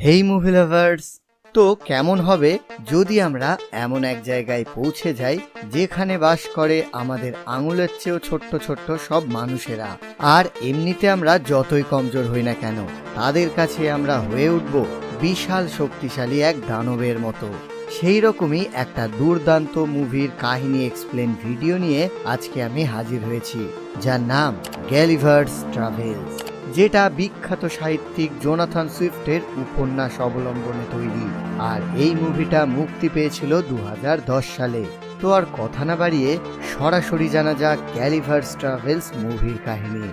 হেই movie lovers, তো কেমন হবে যদি আমরা এমন এক জায়গায় পৌঁছে যাই যেখানে বাস করে আমাদের আঙুলের চেয়েও ছোট্ট ছোট্ট সব মানুষেরা। আর এমনিতে আমরা যতই কমজোর হই না কেন, তাদের কাছে আমরা হয়ে উঠব বিশাল শক্তিশালী এক দানবের মতো। সেই রকমই একটা দুর্দান্ত মুভির কাহিনী এক্সপ্লেন ভিডিও নিয়ে আজকে আমি হাজির হয়েছি, যার নাম গ্যালিভার্স ট্রাভেলস, যেটা বিখ্যাত সাহিত্যিক জোনাথন সুইফটের উপন্যাস অবলম্বনে তৈরি। আর এই মুভিটা মুক্তি পেয়েছিল 2010 সালে। তো আর কথা না বাড়িয়ে সরাসরি জানা যাক গ্যালিভার্স ট্রাভেলস মুভির কাহিনী।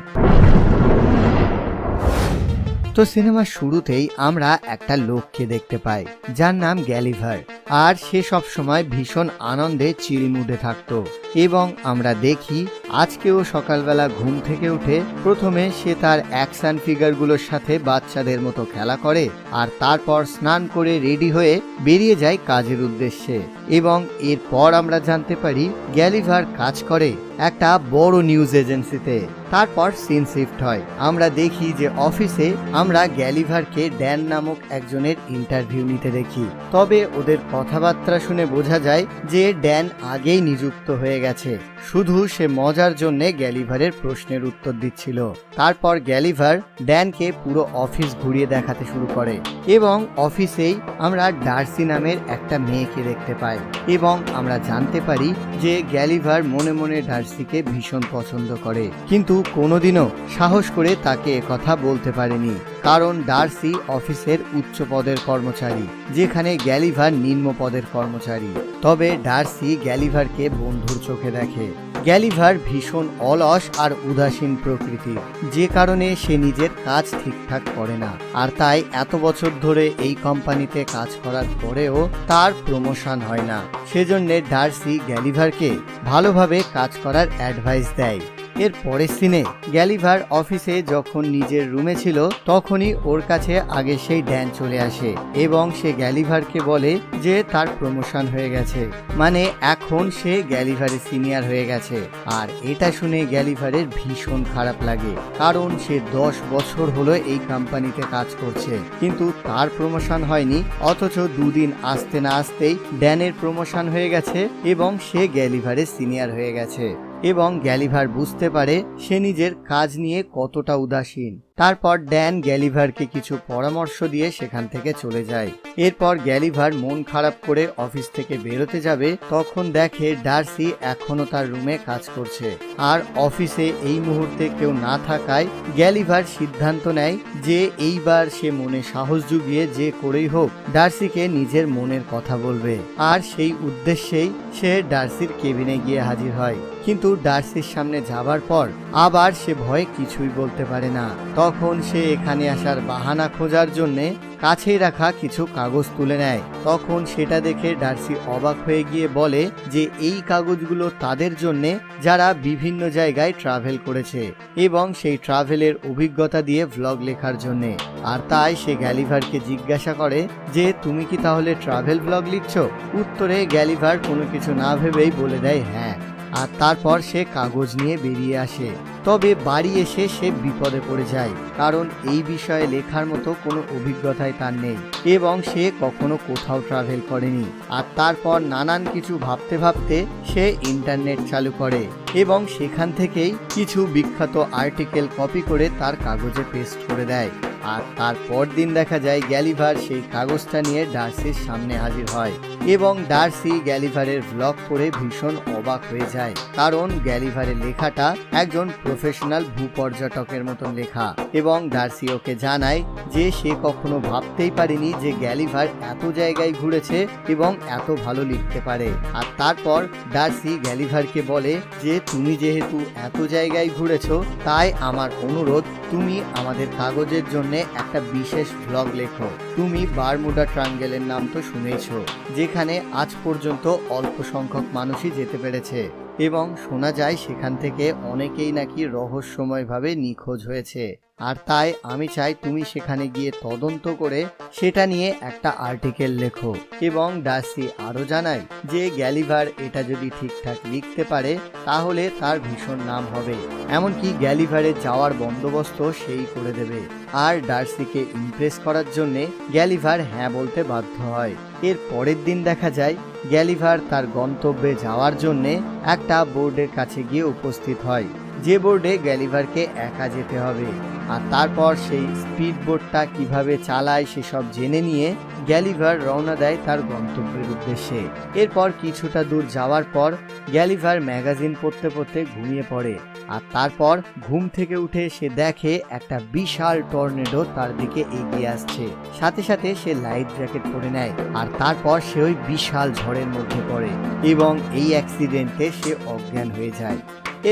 তো সিনেমার শুরুতেই আমরা একটা লোককে দেখতে পাই যার নাম গ্যালিভার, আর সে সব সময় ভীষণ আনন্দে চিল মুডে থাকতো। এবং আমরা দেখি আজকেও সকালবেলা ঘুম থেকে উঠে প্রথমে সে তার অ্যাকশন ফিগারগুলোর সাথে বাচ্চাদের মতো খেলা করে, আর তারপর স্নান করে রেডি হয়ে বেরিয়ে যায় কাজের উদ্দেশ্যে। এবং এরপর আমরা জানতে পারি গ্যালিভার কাজ করে একটা বড় নিউজ এজেন্সিতে। তারপর সিন শিফট হয়, আমরা দেখি যে অফিসে আমরা গ্যালিভারকে ড্যান নামক একজনের ইন্টারভিউ নিতে দেখি। তবে ওদের কথাবার্তা শুনে বোঝা যায় যে ড্যান আগেই নিযুক্ত হয়ে গেছে, শুধু সে মজার জন্য গ্যালিভারের প্রশ্নের উত্তর দিচ্ছিল। তারপর গ্যালিভার ড্যানকে পুরো অফিস ঘুরিয়ে দেখাতে শুরু করে, এবং অফিসেই আমরা ডার্সি নামের একটা মেয়েকে দেখতে পাই। এবং আমরা জানতে পারি যে গ্যালিভার মনে মনে ডার্সিকে ভীষণ পছন্দ করে, কিন্তু কোনোদিনও সাহস করে তাকে একথা বলতে পারেনি, কারণ ডার্সি অফিসের উচ্চ পদের কর্মচারী, যেখানে গ্যালিভার নিম্ন পদের কর্মচারী। তবে ডার্সি গ্যালিভারকে বন্ধুর চোখে দেখে। গ্যালিভার ভীষণ অলস আর উদাসীন প্রকৃতির, যে কারণে সে নিজের কাজ ঠিকঠাক করে না, আর তাই এত বছর ধরে এই কোম্পানিতে কাজ করার পরেও তার প্রমোশন হয় না। সেজন্য ডার্সি গ্যালিভারকে ভালোভাবে কাজ করার অ্যাডভাইস দেয়। এর পরের সিনে গ্যালিভার অফিসে যখন নিজের রুমে ছিল, তখনই ওর কাছে আগে সেই ড্যান চলে আসে, এবং সে গ্যালিভারকে বলে যে তার প্রমোশন হয়ে গেছে, মানে এখন সে গ্যালিভারের সিনিয়র হয়ে গেছে। আর এটা শুনে গ্যালিভারের ভীষণ খারাপ লাগে, কারণ সে 10 বছর হলো এই কোম্পানিতে কাজ করছে, কিন্তু তার প্রমোশন হয়নি। অথচ দুদিন আসতে না আসতেই ড্যানের প্রমোশন হয়ে গেছে, এবং সে গ্যালিভারের সিনিয়র হয়ে গেছে। এবং গ্যালিভার বুঝতে পারে সে নিজের কাজ নিয়ে কতটা উদাসীন। তারপর ড্যান গ্যালিভারকে কিছু পরামর্শ দিয়ে সেখান থেকে চলে যায়। এরপর গ্যালিভার মন খারাপ করে অফিস থেকে বেরোতে যাবে, তখন দেখে ডার্সি এখনো তার রুমে কাজ করছে। আর অফিসে এই মুহূর্তে কেউ না থাকায় গ্যালিভার সিদ্ধান্ত নেয় যে এইবার সে মনে সাহস জুগিয়ে যে করেই হোক ডার্সিকে নিজের মনের কথা বলবে। আর সেই উদ্দেশ্যেই সে ডার্সির কেবিনে গিয়ে হাজির হয়, কিন্তু ডার্সির সামনে যাবার পর আবার সে ভয়ে কিছুই বলতে পারে না। তখন সে এখানে আসার বাহানা খোঁজার জন্যে কাছেই রাখা কিছু কাগজ তুলে নেয়। তখন সেটা দেখে ডার্সি অবাক হয়ে গিয়ে বলে যে এই কাগজগুলো তাদের জন্যে যারা বিভিন্ন জায়গায় ট্রাভেল করেছে, এবং সেই ট্রাভেলের অভিজ্ঞতা দিয়ে ভ্লগ লেখার জন্যে। আর তাই সে গ্যালিভারকে জিজ্ঞাসা করে যে তুমি কি তাহলে ট্রাভেল ভ্লগ লিখছো? উত্তরে গ্যালিভার কোনো কিছু না ভেবেই বলে দেয় হ্যাঁ। আর তারপর সে কাগজ নিয়ে বেরিয়ে আসে। তবে বাড়ি এসে সে বিপদে পড়ে যায়, কারণ এই বিষয়ে লেখার মতো কোনো অভিজ্ঞতাই তার নেই, এবং সে কখনো কোথাও ট্রাভেল করেনি। আর তারপর নানান কিছু ভাবতে ভাবতে সে ইন্টারনেট চালু করে, এবং সেখান থেকেই কিছু বিখ্যাত আর্টিকেল কপি করে তার কাগজে পেস্ট করে দেয়। আর তারপর দিন দেখা যায় গ্যালিভার সেই কাগজটা নিয়ে ডার্সির সামনে হাজির হয়, এবং ডার্সি গ্যালিভারের ভ্লগ পড়ে ভীষণ অবাক হয়ে যায়, কারণ গ্যালিভারের লেখাটা একজন প্রফেশনাল ভূপর্যটকের মতন লেখা। এবং ডার্সি ওকে জানায় যে সে কখনো ভাবতেই পারেনি যে গ্যালিভার এত জায়গায় ঘুরেছে এবং এত ভালো লিখতে পারে। আর তারপর ডার্সি গ্যালিভারকে বলে যে তুমি যেহেতু এত জায়গায় ঘুরেছো, তাই আমার অনুরোধ তুমি আমাদের কাগজের জন্য একটা বিশেষ ভ্লগ লেখো। তুমি বারমুডা ট্রায়াঙ্গেলের নাম তো শুনেছো, যেখানে আজ পর্যন্ত অল্প সংখ্যক মানুষই যেতে পেরেছে, এবং শোনা যায় সেখান থেকে অনেকেই নাকি রহস্যময়ভাবে নিখোঁজ হয়েছে। আর তাই আমি চাই তুমি সেখানে গিয়ে তদন্ত করে সেটা নিয়ে একটা আর্টিকেল লেখো। এবং ডার্সি আরো জানায় যে গ্যালিভার এটা যদি ঠিকঠাক লিখতে পারে তাহলে তার ভীষণ নাম হবে, এমনকি গ্যালিভারের যাওয়ার বন্দোবস্ত সেই করে দেবে। আর ডার্সিকে ইমপ্রেস করার জন্য গ্যালিভার হ্যাঁ বলতে বাধ্য হয়। এর পরের দিন দেখা যায় গ্যালিভার তার গন্তব্যে যাওয়ার জন্য একটা বোর্ডের কাছে গিয়ে উপস্থিত হয়, যে বোর্ডে গ্যালিভারকে একা যেতে হবে। আর তারপর সেই স্পিড বোটটা কিভাবে চালায় সেসব জেনে নিয়ে গ্যালিভার রওনা দেয় তার গন্তব্যের উদ্দেশ্যে। এরপর কিছুটা দূর যাওয়ার পর গ্যালিভার ম্যাগাজিন পড়তে পড়তে ঘুমিয়ে পড়ে। আর তারপর ঘুম থেকে উঠে সে দেখে একটা বিশাল টর্নেডো তার দিকে এগিয়ে আসছে। সাথে সাথে সে লাইফ জ্যাকেট পরে নেয় আর তারপর সে ওই বিশাল ঝড়ের মধ্যে পড়ে এবং এই অ্যাক্সিডেন্টে সে অজ্ঞান হয়ে যায়।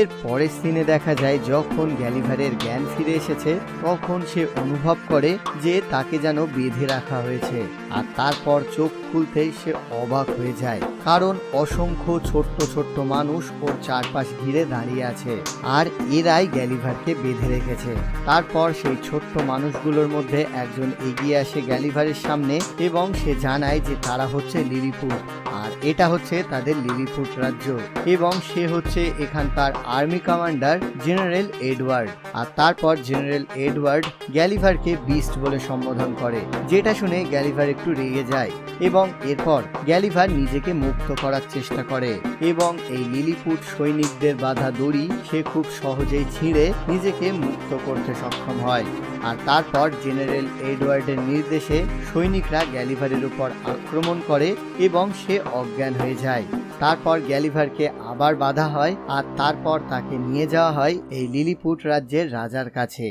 এর পরের সিনে দেখা যায় যখন গ্যালিভারের জ্ঞান ফিরে এসেছে তখন সে অনুভব করে যে তাকে যেন বেঁধে রাখা হয়েছে। আর তারপর চোখ খুলতেই সে অবাক হয়ে যায়, কারণ অসংখ্য ছোট্ট ছোট্ট মানুষ ওর চারপাশ ঘিরে দাঁড়িয়ে আছে আর এরাই গ্যালিভারকে বেঁধে রেখেছে। তারপর সেই ছোট্ট মানুষগুলোর মধ্যে একজন এগিয়ে আসে গ্যালিভারের সামনে এবং সে জানায় যে তারা হচ্ছে লিলিপুট আর এটা হচ্ছে তাদের লিলিপুট রাজ্য এবং সে হচ্ছে এখানকার আর্মি কমান্ডার জেনারেল এডওয়ার্ড। আর তারপর জেনারেল এডওয়ার্ড গ্যালিভারকে বিস্ট বলে সম্বোধন করে, যেটা শুনে গ্যালিভার একটু রেগে যায় এবং এরপর গ্যালিভার নিজেকে মুক্ত করার চেষ্টা করে এবং এই লিলিপুট সৈনিকদের বাঁধা দড়ি সে খুব সহজেই ছিঁড়ে নিজেকে মুক্ত করতে সক্ষম হয়। আর তারপর জেনারেল এডওয়ার্ডের নির্দেশে সৈনিকরা গ্যালিভারের উপর আক্রমণ করে এবং সে অজ্ঞান হয়ে যায়। তারপর গ্যালিভারকে আবার বাঁধা হয় আর তারপর তাকে নিয়ে যাওয়া হয় এই লিলিপুট রাজ্যের রাজার কাছে।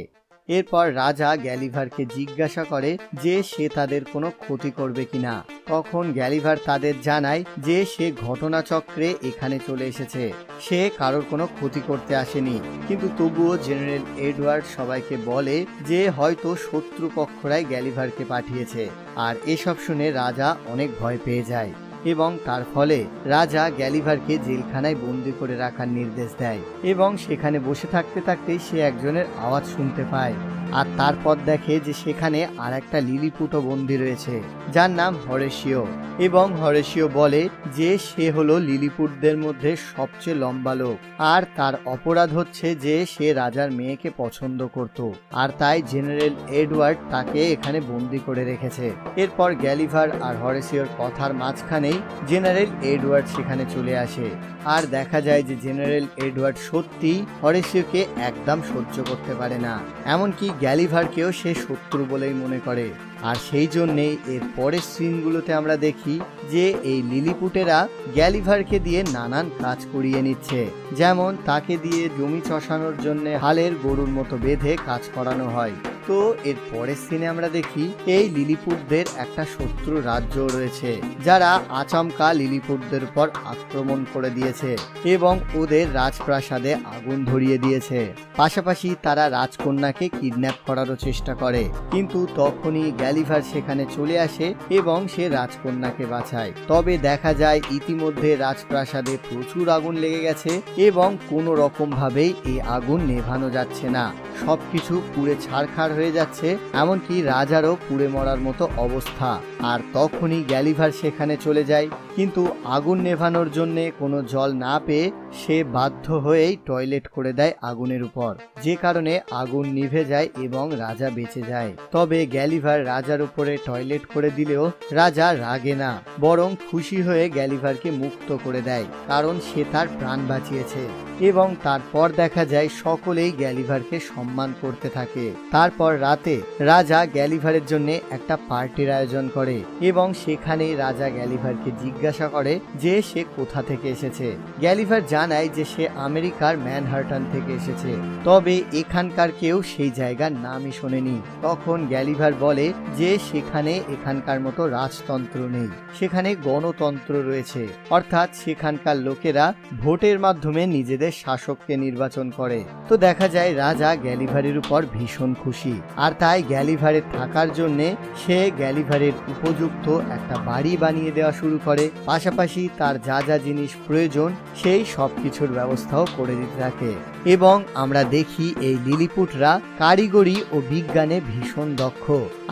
এরপর রাজা গ্যালিভারকে জিজ্ঞাসা করে যে সে তাদের কোনো ক্ষতি করবে কিনা। তখন গ্যালিভার তাদের জানায় যে সে ঘটনাচক্রে এখানে চলে এসেছে, সে কারোর কোনো ক্ষতি করতে আসেনি। কিন্তু তবুও জেনারেল এডওয়ার্ড সবাইকে বলে যে হয়তো শত্রুপক্ষরাই গ্যালিভারকে পাঠিয়েছে। আর এসব শুনে রাজা অনেক ভয় পেয়ে যায় এবং তার ফলে রাজা গ্যালিভারকে জেলখানায় বন্দি করে রাখার নির্দেশ দেয় এবং সেখানে বসে থাকতে থাকতেই সে একজনের আওয়াজ শুনতে পায়। আর তারপর দেখে যে সেখানে আর একটা লিলিপুটও বন্দী রয়েছে যার নাম হরেশিও এবং হরেশিও বলে যে সে হলো লিলিপুটদের মধ্যে সবচেয়ে লম্বা লোক আর তার অপরাধ হচ্ছে যে সে রাজার মেয়েকে পছন্দ করত আর তাই জেনারেল এডওয়ার্ড তাকে এখানে বন্দি করে রেখেছে। এরপর গ্যালিভার আর হরেশিওর কথার মাঝখানেই জেনারেল এডওয়ার্ড সেখানে চলে আসে আর দেখা যায় যে জেনারেল এডওয়ার্ড সত্যি হরেশিওকে একদম সহ্য করতে পারে না, এমনকি গ্যালিভারকেও সে শত্রু বলেই মনে করে। আর সেই জন্যেই এর পরের সিনগুলোতে আমরা দেখি যে এই লিলিপুটেরা গ্যালিভারকে দিয়ে নানান কাজ করিয়ে নিচ্ছে, যেমন তাকে দিয়ে জমি চষানোর জন্য হালের গরুর মতো বেঁধে কাজ করানো হয়। তো এর পরের সিনে আমরা দেখি এই লিলিপুটদের একটা শত্রু রাজ্য রয়েছে যারা আচমকা লিলিপুটদের উপর আক্রমণ করে দিয়েছে এবং ওদের রাজপ্রাসাদে আগুন ধরিয়ে দিয়েছে। পাশাপাশি তারা রাজকন্যাকে কিডন্যাপ করারও চেষ্টা করে, কিন্তু তখনই গ্যালিভার সেখানে চলে আসে এবং সে রাজকন্যাকে বাঁচায়। তবে দেখা যায় ইতিমধ্যে রাজপ্রাসাদে প্রচুর আগুন লেগে গেছে এবং কোনো রকম ভাবেই এই আগুন নেভানো যাচ্ছে না, সবকিছু পুড়ে ছারখার হয়ে যাচ্ছে, এমনকি রাজারও পুড়ে মরার মতো অবস্থা। আর তখনই গ্যালিভার সেখানে চলে যায়, কিন্তু আগুন নেভানোর জন্য কোনো জল না পেয়ে সে বাধ্য হয়েই টয়লেট করে দেয় আগুনের উপর, যে কারণে আগুন নিভে যায় এবং রাজা বেঁচে যায়। তবে গ্যালিভার রাজার উপরে টয়লেট করে দিলেও রাজা রাগে না, বরং খুশি হয়ে গ্যালিভারকে মুক্ত করে দেয়, কারণ সে তার প্রাণ বাঁচিয়েছে। এবং তারপর দেখা যায় সকলেই গ্যালিভারকে সম্মান করতে থাকে। তারপর রাতে রাজা গ্যালিভারের জন্য একটা পার্টির আয়োজন করে এবং সেখানেই রাজা গ্যালিভারকে জিজ্ঞাসা করে যে সে কোথা থেকে এসেছে। গ্যালিভার জানায় যে সে আমেরিকার ম্যানহাটন থেকে এসেছে, তবে এখানকার কেউ সেই জায়গার নামই শোনেনি। তখন গ্যালিভার বলে যে সেখানে এখানকার মতো রাজতন্ত্র নেই, সেখানে গণতন্ত্র রয়েছে, অর্থাৎ সেখানকার লোকেরা ভোটের মাধ্যমে নিজেদের শাসককে নির্বাচন করে। তো দেখা যায় রাজা গ্যালিভারের উপর ভীষণ খুশি আর তাই গ্যালিভারের থাকার জন্য সে গ্যালিভারের উপযুক্ত একটা বাড়ি বানিয়ে দেওয়া শুরু করে, পাশাপাশি তার যা যা জিনিস প্রয়োজন সেই সব কিছুর ব্যবস্থাও করে দিতে থাকে। এবং আমরা দেখি এই লিলিপুটরা কারিগরি ও বিজ্ঞানে ভীষণ দক্ষ,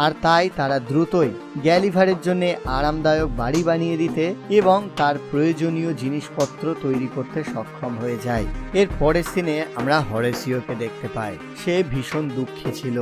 আর তাই তারা দ্রুতই গ্যালিভারের জন্য আরামদায়ক বাড়ি বানিয়ে দিতে এবং তার প্রয়োজনীয় জিনিসপত্র তৈরি করতে সক্ষম হয়ে যায়। এর পরের সিনে আমরা হরেসিওকে দেখতে পাই। সে ভীষণ দুঃখী ছিল,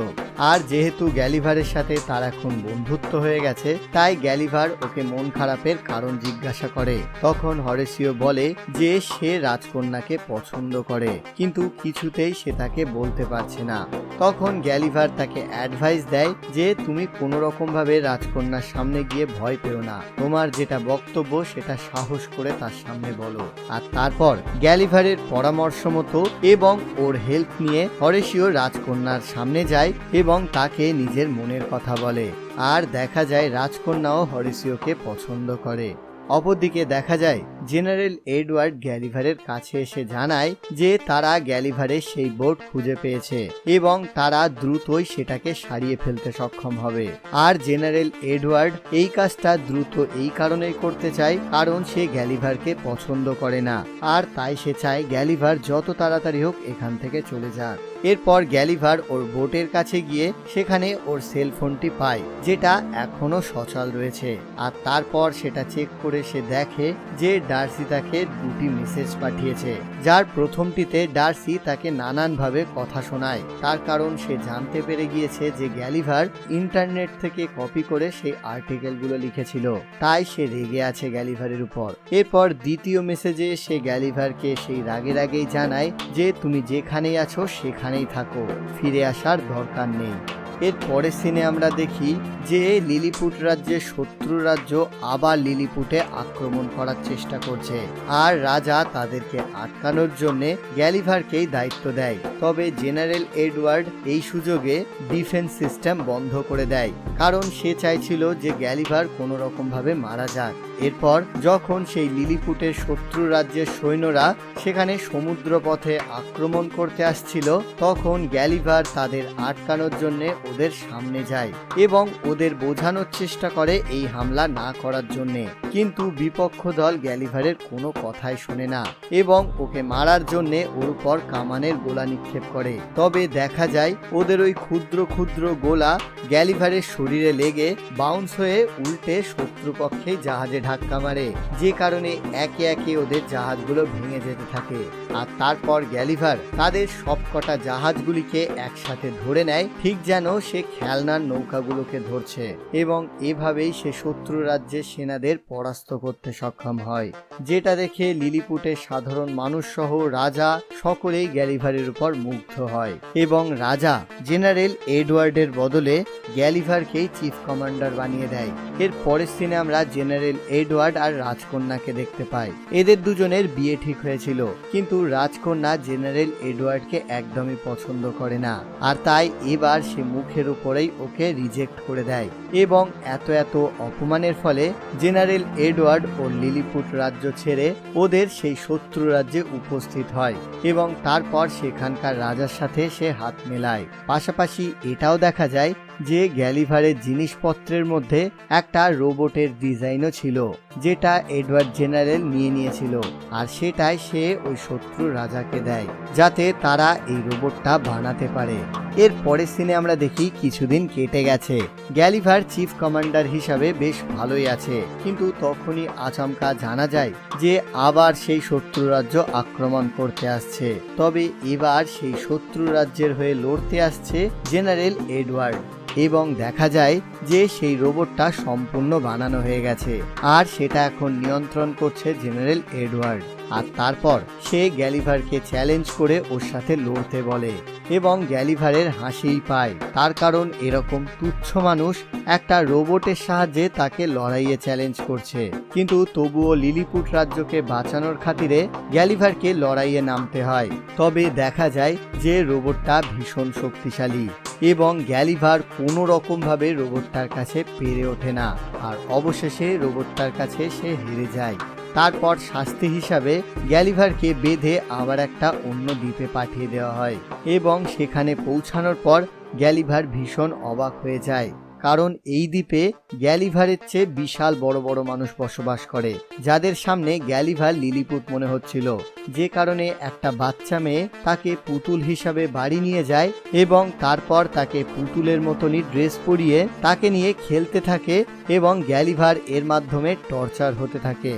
আর যেহেতু গ্যালিভারের সাথে তার এখন বন্ধুত্ব হয়ে গেছে, তাই গ্যালিভার ওকে মন খারাপের কারণ জিজ্ঞাসা করে। তখন হরেসিও বলে যে সে রাজকন্যাকে পছন্দ করে, কিন্তু কিছুতেই সে তাকে বলতে পারছে না। তখন গ্যালিভার তাকে অ্যাডভাইস দেয় যে তুমি কোনো রকম ভাবে রাজকন্যার সামনে গিয়ে ভয় পেও না, তোমার যেটা বক্তব্য সেটা সাহস করে তার সামনে বলো। আর তারপর গ্যালিভারের পরামর্শ মতো এবং ওর হেল্প নিয়ে হরেসিও রাজকন্যার সামনে যায় এবং তাকে নিজের মনের কথা বলে। আর দেখা যায় রাজকন্যাও হরেসিওকে পছন্দ করে। অপরদিকে দেখা যায় জেনারেল এডওয়ার্ড গ্যালিভারের কাছে এসে জানায় যে তারা গ্যালিভারের সেই বোট খুঁজে পেয়েছে এবং তারা দ্রুতই সেটাকে সারিয়ে ফেলতে সক্ষম হবে। আর জেনারেল এডওয়ার্ড এই কাজটা দ্রুত এই কারণেই করতে চায় কারণ সে গ্যালিভারকে পছন্দ করে না, আর তাই সে চায় গ্যালিভার যত তাড়াতাড়ি হোক এখান থেকে চলে যাক। এরপর গ্যালিভার ওর বোটের কাছে গিয়ে সেখানে ওর সেলফোনটি পায়, যেটা এখনো সচল রয়েছে। আর তারপর সেটা চেক করে সে দেখে যে ডার্সি তাকে দুটি মেসেজ পাঠিয়েছে, যার প্রথমটিতে ডার্সি তাকে নানানভাবে কথা শোনায়। তার কারণ সে জানতে পেরে গিয়েছে যে গ্যালিভার ইন্টারনেট থেকে কপি করে সেই আর্টিকেলগুলো লিখেছিল, তাই সে রেগে আছে গ্যালিভারের উপর। এরপর দ্বিতীয় মেসেজে সে গ্যালিভারকে সেই রাগের আগেই জানায় যে তুমি যেখানেই আছো সেখানেই থাকো, ফিরে আসার দরকার নেই। এর পরের সিনে আমরা দেখি যে লিলিপুট রাজ্যের শত্রু রাজ্য আবার লিলিপুটে আক্রমণ করার চেষ্টা করছে, আর রাজা তাদেরকে আটকানোর জন্য গ্যালিভারকেই দায়িত্ব দেয়। তবে জেনারেল এডওয়ার্ড এই সুযোগে ডিফেন্স সিস্টেম বন্ধ করে দেয়, কারণ সে চাইছিল যে গ্যালিভার কোনো রকম ভাবে মারা যাক। এরপর যখন সেই লিলিপুটের শত্রু রাজ্যের সৈন্যরা সেখানে সমুদ্র পথে আক্রমণ করতে আসছিল, তখন গ্যালিভার তাদের আটকানোর জন্য ওদের সামনে যায় এবং ওদের বোঝানোর চেষ্টা করে এই হামলা না করার জন্য। কিন্তু বিপক্ষ দল গ্যালিভারের কোনো কথাই শোনে না এবং ওকে মারার জন্য ওর উপর কামানের গোলা নিক্ষেপ করে। তবে দেখা যায় ওদের ওই ক্ষুদ্র ক্ষুদ্র গোলা গ্যালিভারের শরীরে লেগে বাউন্স হয়ে উল্টে শত্রুপক্ষে জাহাজে ধাক্কা মারে, যে কারণে একে একে ওদের জাহাজগুলো ভেঙে যেতে থাকে। আর তারপর গ্যালিভার তাদের সবকটা জাহাজগুলিকে একসাথে ধরে নেয়, ঠিক যেন সে খেলনার নৌকাগুলোকে ধরছে, এবং এভাবেই সে শত্রু রাজ্যের সেনাদের পরাস্ত করতে সক্ষম হয়। যেটা দেখে লিলিপুটের সাধারণ মানুষ সহ রাজা সকলেই গ্যালিভারের উপর মুগ্ধ হয় এবং রাজা জেনারেল এডওয়ার্ডের বদলে গ্যালিভারকেই চিফ কমান্ডার বানিয়ে দেয়। এর পরের সিনে আমরা জেনারেল এডওয়ার্ড আর রাজকন্যাকে দেখতে পাই। এদের দুজনের বিয়ে ঠিক হয়েছিল, কিন্তু রাজকন্যা জেনারেল এডওয়ার্ডকে একদমই পছন্দ করে না, আর তাই এবার সে মুখের উপরেই ওকে রিজেক্ট করে দেয়। এবং এত এত অপমানের ফলে জেনারেল এডওয়ার্ড ও লিলিপুট রাজ্য ছেড়ে ওদের সেই শত্রু রাজ্যে উপস্থিত হয় এবং তারপর সেখানকার রাজার সাথে সে হাত মেলায়। পাশাপাশি এটাও দেখা যায় যে গ্যালিভারের জিনিসপত্রের মধ্যে একটা রোবটের ডিজাইনও ছিল, যেটা এডওয়ার্ড জেনারেল নিয়ে নিয়েছিল, আর সেটাই সে ওই শত্রু রাজাকে দেয় যাতে তারা এই রোবটটা বানাতে পারে। এর পরের সিনে আমরা দেখি কিছুদিন কেটে গেছে, গ্যালিভার চিফ কমান্ডার হিসাবে বেশ ভালোই আছে, কিন্তু তখনই আচমকা জানা যায় যে আবার সেই শত্রু রাজ্য আক্রমণ করতে আসছে। তবে এবার সেই শত্রু রাজ্যের হয়ে লড়তে আসছে জেনারেল এডওয়ার্ড, এবং দেখা যায় যে সেই রোবটটা সম্পূর্ণ বানানো হয়ে গেছে আর সেটা এখন নিয়ন্ত্রণ করছে জেনারেল এডওয়ার্ড। আর তারপর সে গ্যালিভারকে চ্যালেঞ্জ করে ওর সাথে লড়তে বলে এবং গ্যালিভারের হাসিই পায়, তার কারণ এরকম তুচ্ছ মানুষ একটা রোবটের সাহায্যে তাকে লড়াইয়ে চ্যালেঞ্জ করছে। কিন্তু তবুও লিলিপুট রাজ্যকে বাঁচানোর খাতিরে গ্যালিভারকে লড়াইয়ে নামতে হয়। তবে দেখা যায় যে রোবটটা ভীষণ শক্তিশালী এবং গ্যালিভার কোনো রকম ভাবে রোবটটার কাছে পেরে ওঠে না, আর অবশেষে রোবটটার কাছে সে হেরে যায়। তারপর শাস্তি হিসাবে গ্যালিভারকে বেঁধে আবার একটা অন্য দ্বীপে পাঠিয়ে দেওয়া হয় এবং সেখানে পৌঁছানোর পর গ্যালিভার ভীষণ অবাক হয়ে যায়, কারণ এই দ্বীপে গ্যালিভারের চেয়ে বিশাল বড় বড় মানুষ বসবাস করে, যাদের সামনে গ্যালিভার লিলিপুট মনে হচ্ছিল, যে কারণে একটা বাচ্চা মেয়ে তাকে পুতুল হিসাবে বাড়ি নিয়ে যায় এবং তারপর তাকে পুতুলের মতনই ড্রেস পরিয়ে তাকে নিয়ে খেলতে থাকে এবং গ্যালিভার এর মাধ্যমে টর্চার হতে থাকে।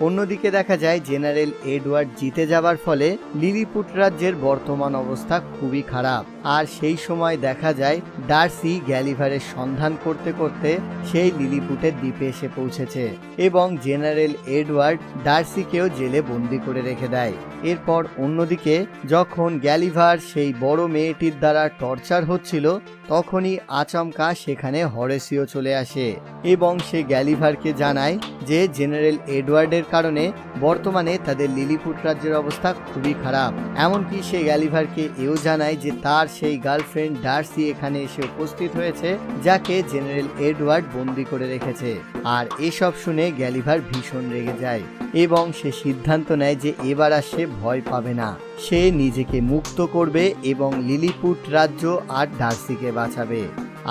অন্যদিকে দেখা যায় জেনারেল এডওয়ার্ড জিতে যাবার ফলে লিলিপুট রাজ্যের বর্তমান অবস্থা খুবই খারাপ। আর সেই সময় দেখা যায় ডার্সি গ্যালিভারের সন্ধান করতে করতে সেই লিলিপুটের দ্বীপে এসে পৌঁছেছে এবং জেনারেল এডওয়ার্ড ডার্সিকেও জেলে বন্দি করে রেখে দেয়। এরপর অন্যদিকে যখন গ্যালিভার সেই বড় মেয়েটির দ্বারা টর্চার হচ্ছিল, তখনই আচমকা সেখানে হরেসিও চলে আসে এবং সে গ্যালিভারকে জানায় যে জেনারেল এডওয়ার্ডের কারণে বর্তমানে তাদের লিলিপুট রাজ্যের অবস্থা খুবই খারাপ। এমনকি সে গ্যালিভারকে এও জানায় যে তার সেই গার্লফ্রেন্ড ডার্সি এখানে এসে উপস্থিত হয়েছে, যাকে জেনারেল এডওয়ার্ড বন্দি করে রেখেছে। আর এসব শুনে গ্যালিভার ভীষণ রেগে যায় এবং সে সিদ্ধান্ত নেয় যে এবার আর সে ভয় পাবে না, সে নিজেকে মুক্ত করবে এবং লিলিপুট রাজ্য আর ডার্সিকে বাঁচাবে।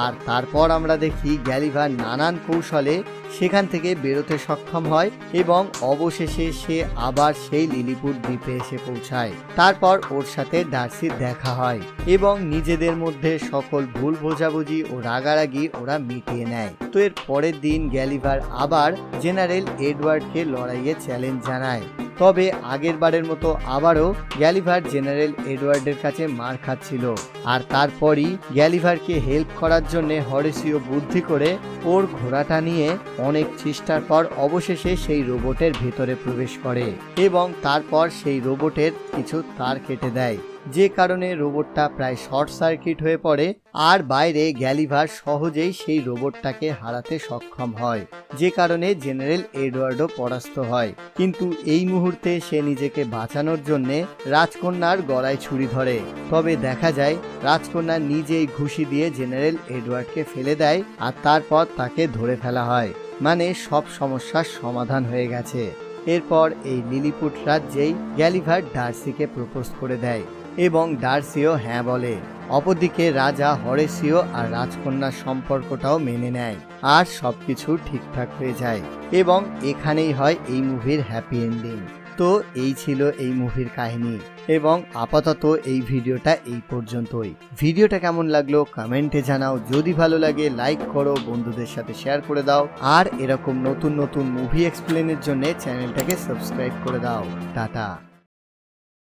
আর তারপর আমরা দেখি গ্যালিভার নানান কৌশলে সেখান থেকে বেরোতে সক্ষম হয় এবং অবশেষে সে আবার সেই লিলিপুট দ্বীপে এসে পৌঁছায়। তারপর ওর সাথে ডার্সির দেখা হয় এবং নিজেদের মধ্যে সকল ভুল বোঝাবুঝি ও রাগারাগি ওরা মিটিয়ে নেয়। তো এর পরের দিন গ্যালিভার আবার জেনারেল এডওয়ার্ডকে লড়াইয়ে চ্যালেঞ্জ জানায়, তবে আগের বারের মতো আবারও গ্যালিভার জেনারেল এডওয়ার্ডের কাছে মার খাচ্ছিল। আর তারপরই গ্যালিভারকে হেল্প করার জন্য হরেসিও বুদ্ধি করে ওর ঘোড়াটা নিয়ে অনেক চেষ্টার পর অবশেষে সেই রোবটের ভেতরে প্রবেশ করে এবং তারপর সেই রোবটের কিছু তার কেটে দেয়, যে কারণে রোবটটা প্রায় শর্ট সার্কিট হয়ে পড়ে আর বাইরে গ্যালিভার সহজেই সেই রোবটটাকে হারাতে সক্ষম হয়, যে কারণে জেনারেল এডওয়ার্ডও পরাস্ত হয়। কিন্তু এই মুহূর্তে সে নিজেকে বাঁচানোর জন্য রাজকন্যার গলায় ছুরি ধরে, তবে দেখা যায় রাজকন্যা নিজেই ঘুষি দিয়ে জেনারেল এডওয়ার্ডকে ফেলে দেয় আর তারপর তাকে ধরে ফেলা হয়, মানে সব সমস্যার সমাধান হয়ে গেছে। এরপর এই লিলিপুট রাজ্যেই গ্যালিভার ডার্সিকে প্রপোজ করে দেয় এবং ডার্সিও হ্যাঁ বলে। অপরদিকে রাজা হরেসিও আর রাজকন্যার সম্পর্কটাও মেনে নেয় আর সবকিছু ঠিকঠাক হয়ে যায় এবং এখানেই হয় এই মুভির হ্যাপি এন্ডিং। তো এই ছিল এই মুভির কাহিনী এবং আপাতত এই ভিডিওটা এই পর্যন্তই। ভিডিওটা কেমন লাগলো কমেন্টে জানাও, যদি ভালো লাগে লাইক করো, বন্ধুদের সাথে শেয়ার করে দাও আর এরকম নতুন নতুন মুভি এক্সপ্লেনের জন্য চ্যানেলটাকে সাবস্ক্রাইব করে দাও। টাটা।